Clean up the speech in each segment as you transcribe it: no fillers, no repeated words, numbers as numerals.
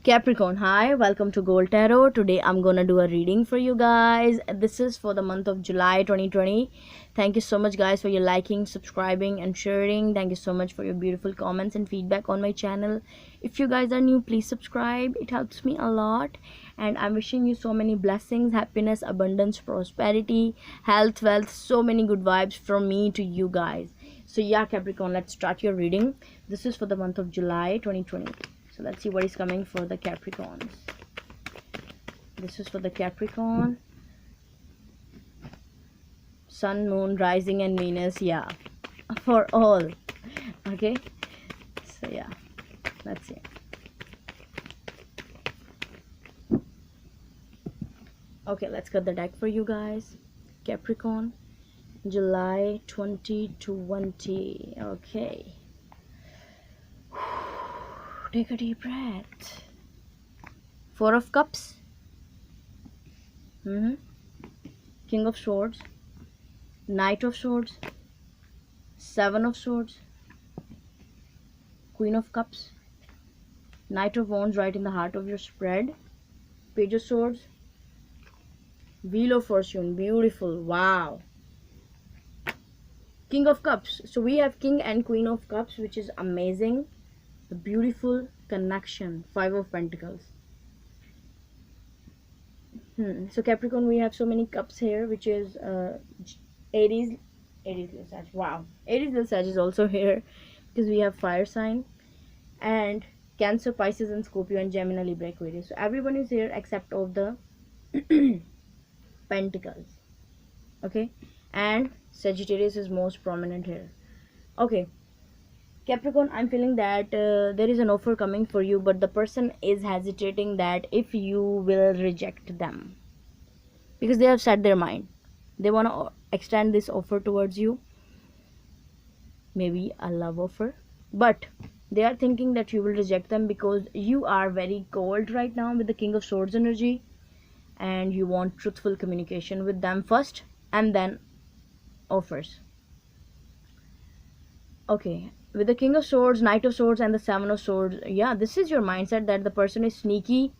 Capricorn, hi, welcome to Gold Tarot. Today I'm gonna do a reading for you guys. This is for the month of July 2020. Thank you so much, guys, for your liking, subscribing, and sharing. Thank you so much for your beautiful comments and feedback on my channel. If you guys are new, please subscribe, it helps me a lot. And I'm wishing you so many blessings, happiness, abundance, prosperity, health, wealth, so many good vibes from me to you guys. So, yeah, Capricorn, let's start your reading. This is for the month of July 2020. So let's see what is coming for the Capricorns. This is for the Capricorn. Sun, Moon, Rising, and Venus. Yeah, for all. Okay. So yeah, let's see. Okay, let's cut the deck for you guys. Capricorn, July 2020. Okay. Take a deep breath. Four of Cups. King of Swords. Knight of Swords. Seven of Swords. Queen of Cups. Knight of Wands right in the heart of your spread. Page of Swords. Wheel of Fortune. Beautiful. Wow. King of Cups. So we have King and Queen of Cups, which is amazing. The beautiful connection. Five of Pentacles. So Capricorn, we have so many cups here, which is Aries, Lil Sag. Wow, Aries, Lil Sag is also here because we have fire sign, and Cancer, Pisces, and Scorpio, and Gemini, Libra, Aquarius. So everyone is here except of the Pentacles. Okay, and Sagittarius is most prominent here. Okay. Capricorn, I'm feeling that there is an offer coming for you, but the person is hesitating that if you will reject them, because they have set their mind. They want to extend this offer towards you, maybe a love offer, but they are thinking that you will reject them because you are very cold right now with the King of Swords energy, and you want truthful communication with them first and then offers. Okay, with the King of Swords, Knight of Swords, and the Seven of Swords, yeah, this is your mindset that the person is sneaky,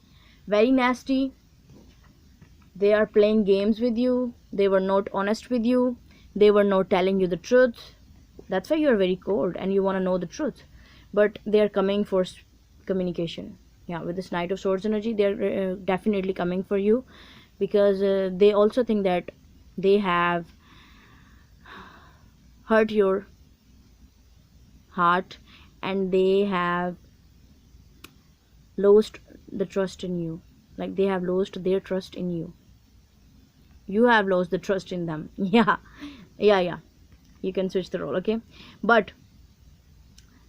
very nasty. They are playing games with you. They were not honest with you. They were not telling you the truth. That's why you are very cold and you want to know the truth. But they are coming for communication. Yeah, with this Knight of Swords energy, they are definitely coming for you because they also think that they have hurt your heart and they have lost the trust in you. Like they have lost their trust in you. You have lost the trust in them. Yeah, you can switch the role. Okay, but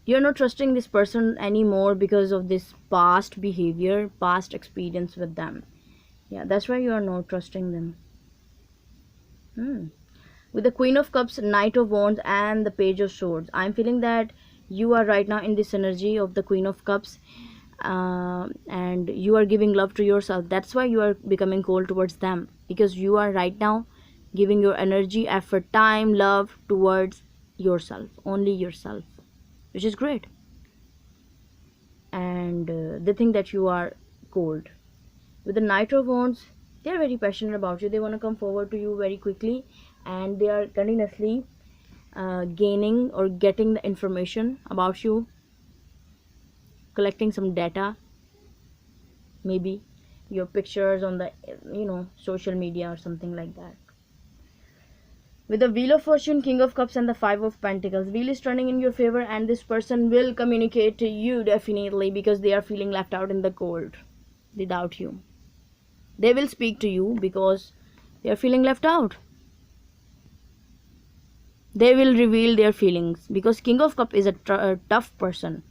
you're not trusting this person anymore because of this past behavior, past experience with them. Yeah, that's why you are not trusting them. With the Queen of Cups, Knight of Wands, and the Page of Swords, I'm feeling that you are right now in this energy of the Queen of Cups, and you are giving love to yourself. That's why you are becoming cold towards them, because you are right now giving your energy, effort, time, love towards yourself, only yourself, which is great. And they think that you are cold. With the Knight of Wands, they are very passionate about you. They want to come forward to you very quickly, and they are continuously gaining or getting the information about you, collecting some data, maybe your pictures on the social media or something like that. With the Wheel of Fortune, King of Cups, and the Five of Pentacles, wheel is turning in your favor, and this person will communicate to you definitely because they are feeling left out in the cold without you. They will speak to you because they are feeling left out. They will reveal their feelings because King of Cups is a tough person.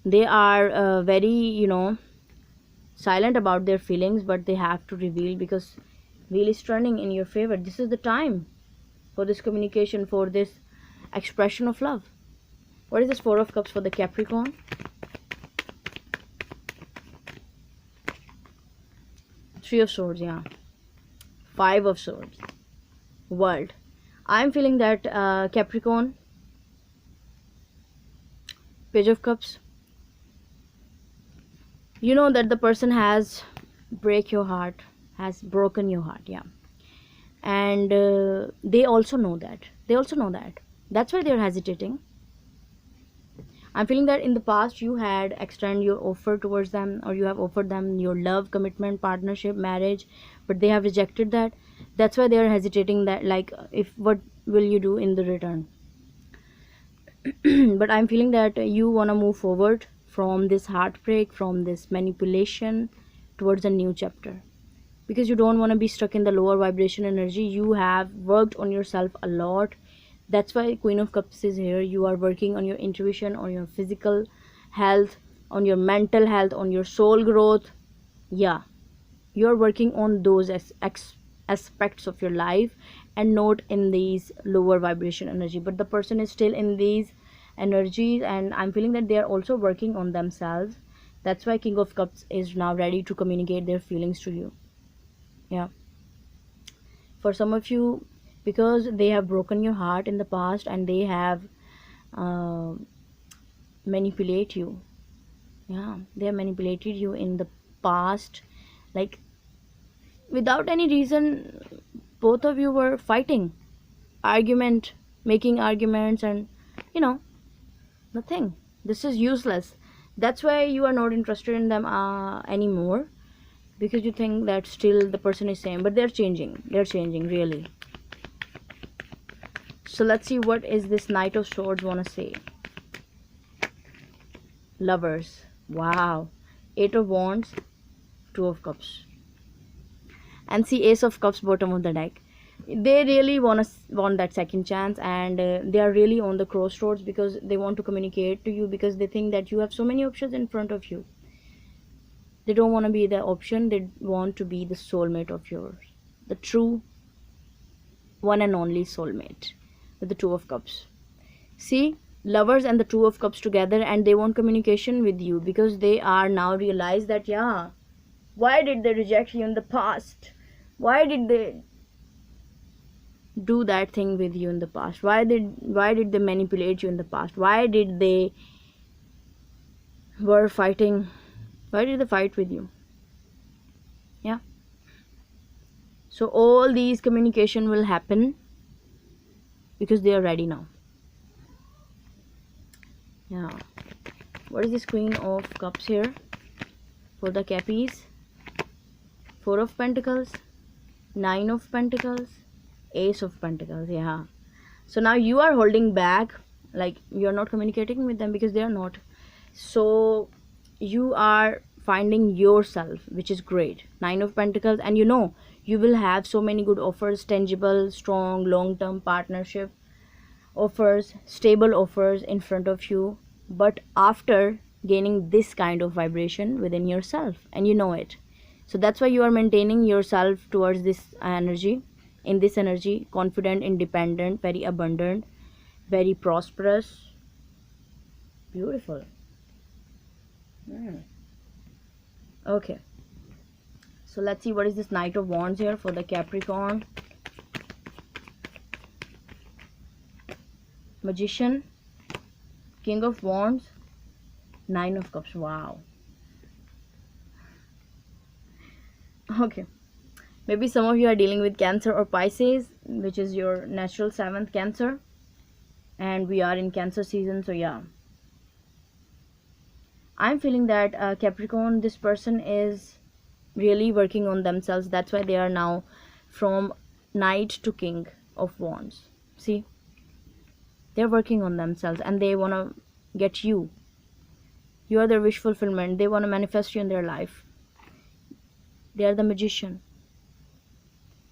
They are very, silent about their feelings, but they have to reveal because wheel is turning in your favor. This is the time for this communication, for this expression of love. What is this Four of Cups for the Capricorn? Three of Swords, yeah. Five of Swords. World. I'm feeling that Capricorn, Page of Cups, You know that the person has break your heart, has broken your heart, yeah. And they also know that. That's why they're hesitating. I'm feeling that in the past you had extended your offer towards them, or you have offered them your love, commitment, partnership, marriage, but they have rejected that. That's why they are hesitating, that like, if what will you do in the return? But I'm feeling that you want to move forward from this heartbreak, from this manipulation, towards a new chapter, because you don't want to be stuck in the lower vibration energy. You have worked on yourself a lot. That's why Queen of Cups is here. You are working on your intuition, on your physical health, on your mental health, on your soul growth. Yeah, you're working on those aspects of your life, and not in these lower vibration energy. But the person is still in these energies, and I'm feeling that they are also working on themselves. That's why King of Cups is now ready to communicate their feelings to you. Yeah, for some of you, because they have broken your heart in the past, and they have uh, manipulate you. Yeah, they have manipulated you in the past, like without any reason. Both of you were fighting, argument, making arguments, and you know, nothing. This is useless. That's why you are not interested in them anymore, because you think that still the person is same, but they're changing really. So let's see what is this Knight of Swords want to say. Lovers, wow. Eight of Wands, Two of Cups, and see Ace of Cups bottom of the deck. They really want that second chance, and they are really on the crossroads, because they want to communicate to you, because they think that you have so many options in front of you. They don't want to be the option, they want to be the soulmate of yours, the true one and only soulmate, with the Two of Cups. See, lovers and the Two of Cups together, and they want communication with you, because they are now realize that, yeah, why did they reject you in the past? Why did they do that thing with you in the past? Why did they manipulate you in the past? Why did they were fighting? Why did they fight with you? Yeah. So all these communication will happen, because they are ready now. Yeah. What is this Queen of Cups here for the Cappies? Four of Pentacles, Nine of Pentacles, Ace of Pentacles. Yeah. So now you are holding back, like you are not communicating with them, because they are not. So you are finding yourself, which is great. Nine of Pentacles, and you will have so many good offers, tangible, strong, long-term partnership offers, stable offers in front of you, but after gaining this kind of vibration within yourself, and you know it. So that's why you are maintaining yourself towards this energy. In this energy, confident, independent, very abundant, very prosperous. Beautiful. Okay, so let's see what is this Knight of Wands here for the Capricorn. Magician, King of Wands, Nine of Cups. Wow. Okay, maybe some of you are dealing with Cancer or Pisces, which is your natural seventh, Cancer, and we are in Cancer season. So yeah, I'm feeling that Capricorn, this person is really working on themselves. That's why they are now from Knight to King of Wands. See, they're working on themselves, and they want to get you. You are their wish fulfillment. They want to manifest you in their life. They are the Magician.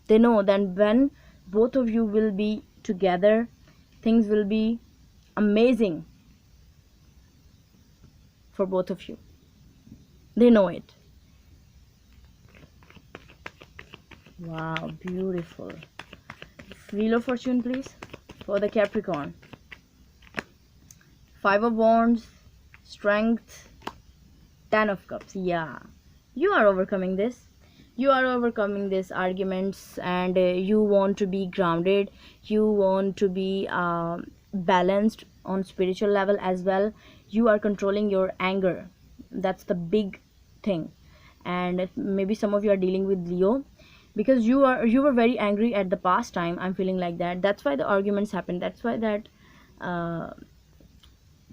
They know that when both of you will be together, things will be amazing for both of you. They know it. Wow, beautiful. Wheel of Fortune, please, for the Capricorn. Five of Wands, Strength, Ten of Cups. Yeah, you are overcoming this. You are overcoming these arguments, and you want to be grounded. You want to be balanced on spiritual level as well. You are controlling your anger. That's the big thing. And maybe some of you are dealing with Leo, because you were very angry at the past time. I'm feeling like that. That's why the arguments happened. That's why that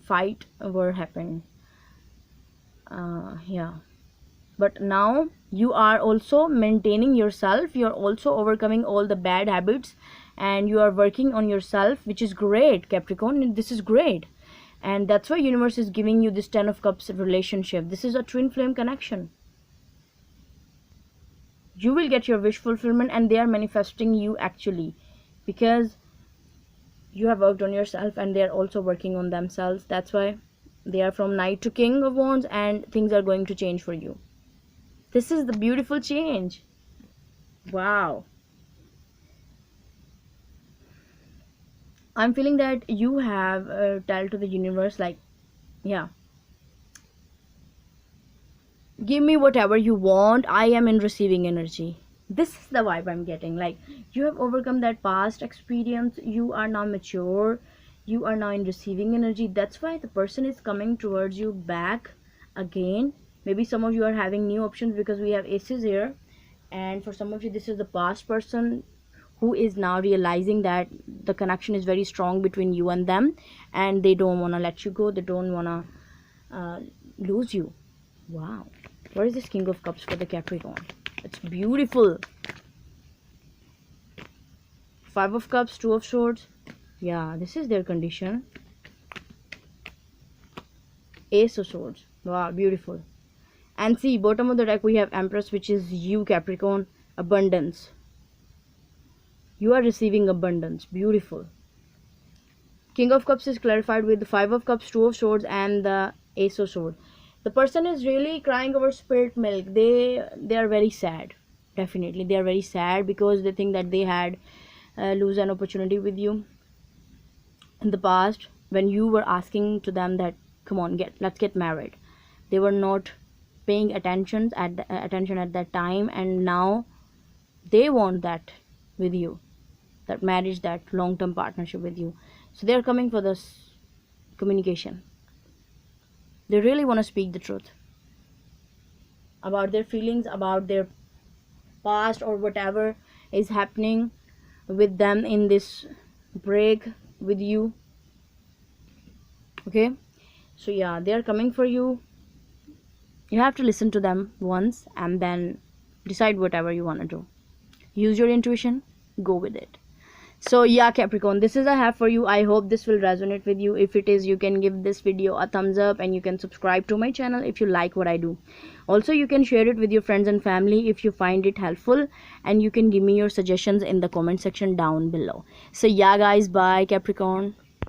fight were happened. Yeah, but now you are also maintaining yourself, you're also overcoming all the bad habits, and you are working on yourself, which is great, Capricorn. This is great. And that's why universe is giving you this 10 of cups relationship. This is a twin flame connection. You will get your wish fulfillment, and they are manifesting you actually, because you have worked on yourself and they are also working on themselves. That's why they are from Knight to King of Wands, and things are going to change for you. This is the beautiful change. Wow. I'm feeling that you have tell to the universe, like, yeah, give me whatever you want. I am in receiving energy. This is the vibe I'm getting. Like, you have overcome that past experience. You are now mature. You are now in receiving energy. That's why the person is coming towards you back again. Maybe some of you are having new options, because we have aces here. And for some of you, this is the past person who is now realizing that the connection is very strong between you and them, and they don't want to let you go. They don't want to lose you. Wow. What is this King of Cups for the Capricorn? It's beautiful. 5 of Cups, 2 of Swords. Yeah, this is their condition. Ace of Swords. Wow, beautiful. And see, bottom of the deck we have Empress, which is you, Capricorn. Abundance. You are receiving abundance. Beautiful. King of Cups is clarified with the 5 of Cups, 2 of Swords, and the Ace of Swords. The person is really crying over spilt milk. They are very sad. Definitely, they are very sad, because they think that they had lose an opportunity with you in the past, when you were asking to them that, come on, let's get married. They were not paying attention at that time, and now they want that with you, that marriage, that long-term partnership with you. So they are coming for this communication. They really want to speak the truth about their feelings, about their past, or whatever is happening with them in this break with you. Okay, so yeah, they are coming for you. You have to listen to them once and then decide whatever you want to do. Use your intuition, go with it. So yeah, Capricorn, this is I have for you. I hope this will resonate with you. If it is, you can give this video a thumbs up, and you can subscribe to my channel if you like what I do. Also, you can share it with your friends and family if you find it helpful, and you can give me your suggestions in the comment section down below. So yeah guys, bye Capricorn.